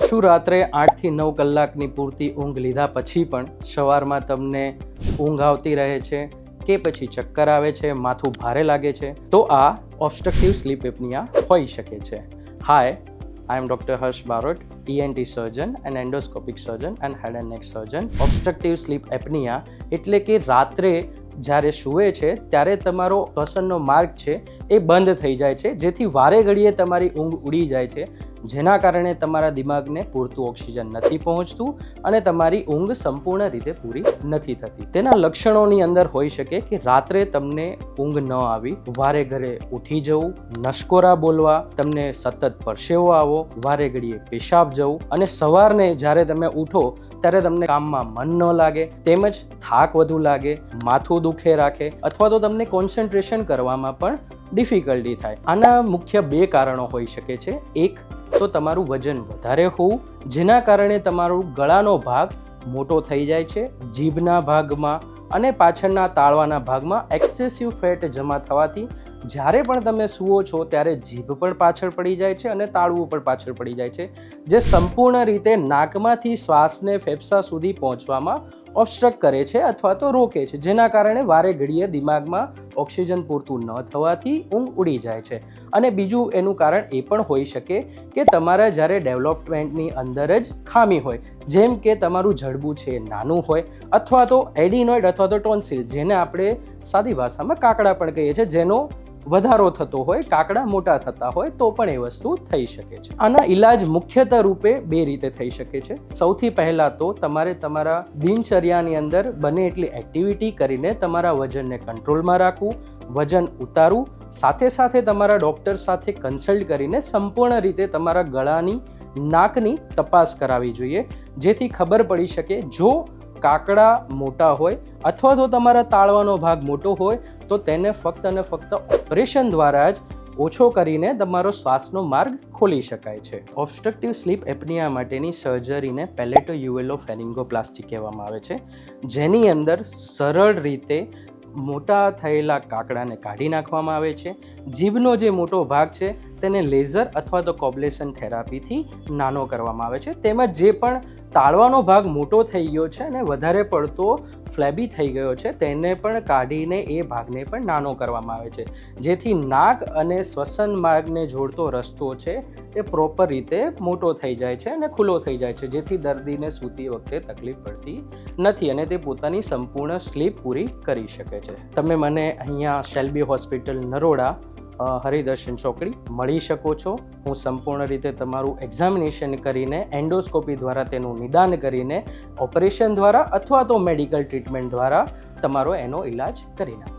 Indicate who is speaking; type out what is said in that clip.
Speaker 1: શું રાત્રે 8 થી 9 કલાકની પૂરતી ઊંઘ લીધા પછી પણ સવારમાં તમને ઊંઘ આવતી રહે છે કે પછી ચક્કર આવે છે, માથું ભારે લાગે છે? તો આ ઓબ્સ્ટ્રક્ટિવ સ્લીપ એપનિયા હોઈ શકે છે. હાય, I am Dr. Harsh Barot, ENT surgeon and endoscopic surgeon and head and neck surgeon. Obstructive sleep apnea એટલે કે રાત્રે જ્યારે સૂવે છે ત્યારે તમારો શ્વસનનો માર્ગ છે એ બંધ થઈ જાય છે, જેથી વારે ઘડીએ તમારી ઊંઘ ઉડી જાય છે, જેના કારણે તમારા દિમાગને પૂરતું ઓક્સિજન નથી પહોંચતું અને તમારી ઊંઘ સંપૂર્ણ રીતે પૂરી નથી થતી. તેના લક્ષણોની અંદર હોઈ શકે કે રાત્રે તમને ઊંઘ ન આવી, વારે ઘરે ઉઠી જવું, નસકોરા બોલવા, તમને સતત પરસેવો આવવો, વારે ઘડીએ પેશાબ જવું અને સવારને જ્યારે તમે ઉઠો ત્યારે તમને કામમાં મન ન લાગે, તેમજ થાક વધુ લાગે, માથું દુખે રાખે અથવા તો તમને કોન્સન્ટ્રેશન કરવામાં પણ ડિફિકલ્ટી થાય. આના મુખ્ય 2 કારણો હોઈ શકે છે. એક તો તમારું વજન વધારે હોવું, જેના કારણે તમારું ગળાનો ભાગ મોટો થઈ જાય છે, જીભના ભાગમાં અને પાછળના તાળવાના ભાગમાં એક્સેસિવ ફેટ જમા થવાથી જ્યારે પણ તમે સૂવો છો ત્યારે જીભ પણ પાછળ પડી જાય છે અને તાળવું પણ પાછળ પડી જાય છે, જે સંપૂર્ણ રીતે નાકમાંથી શ્વાસને ફેફસા સુધી પહોંચવામાં ઓબ્સ્ટ્રક્ટ કરે છે અથવા તો રોકે છે, જેના કારણે વારે ઘડીએ દિમાગમાં ઓક્સિજન પૂરતું ન થવાથી ઊંઘ ઉડી જાય છે. અને બીજું એનું કારણ એ પણ હોઈ શકે કે તમારા જ્યારે ડેવલપમેન્ટની અંદર જ ખામી હોય, જેમ કે તમારું જડબું છે નાનું હોય અથવા તો એડિનોઇડ અથવા તો ટોન્સિલ, જેને આપણે સાદી ભાષામાં કાકડા પણ કહીએ છીએ, જેનો વધારો થતો હોય, કાકડા મોટા થતા હોય તો પણ એ વસ્તુ થઈ શકે છે. આના ઈલાજ મુખ્યતઃ રૂપે 2 રીતે થઈ શકે છે. સૌથી પહેલાં તો તમારે તમારા દિનચર્યાની અંદર બને એટલી એક્ટિવિટી કરીને તમારા વજનને કંટ્રોલમાં રાખવું, વજન ઉતારવું, સાથે સાથે તમારા ડૉક્ટર સાથે કન્સલ્ટ કરીને સંપૂર્ણ રીતે તમારા ગળાની, નાકની તપાસ કરાવવી જોઈએ, જેથી ખબર પડી શકે જો કાકડા મોટા હોય અથવા તો તમારા તાળવાનો ભાગ મોટો હોય તો તેને ફક્ત અને ફક્ત ઓપરેશન દ્વારા જ ઓછો કરીને તમારો શ્વાસનો માર્ગ ખોલી શકાય છે. ઓબ્સ્ટ્રક્ટિવ સ્લીપ એપનિયા માટેની સર્જરીને પેલેટો યુવેલો ફેરિંગોપ્લાસ્ટી કહેવામાં આવે છે, જેની અંદર સરળ રીતે મોટા થયેલા કાકડાને કાઢી નાખવામાં આવે છે. જીભનો જે મોટો ભાગ છે તેને લેઝર અથવા તો કોબ્લેશન થેરાપીથી નાનો કરવામાં આવે છે, તેમજ જે પણ તાળવાનો ભાગ મોટો થઈ ગયો છે અને વધારે પડતો ફ્લેબી થઈ ગયો છે તેને પણ કાઢીને એ ભાગને પણ નાનો કરવામાં આવે છે, જેથી નાક અને શ્વસન માર્ગને જોડતો રસ્તો છે એ પ્રોપર રીતે મોટો થઈ જાય છે અને ખુલ્લો થઈ જાય છે, જેથી દર્દીને સૂતી વખતે તકલીફ પડતી નથી અને તે પોતાની સંપૂર્ણ સ્લીપ પૂરી કરી શકે છે. તમે મને અહીંયા શેલ્બી હોસ્પિટલ નરોડા હરિદર્શન ચોકડી મળી શકો છો. હું સંપૂર્ણ રીતે તમારું એક્ઝામિનેશન કરીને એન્ડોસ્કોપી દ્વારા તેનું નિદાન કરીને ઓપરેશન દ્વારા અથવા તો મેડિકલ ટ્રીટમેન્ટ દ્વારા તમારો એનો ઈલાજ કરી નાખું.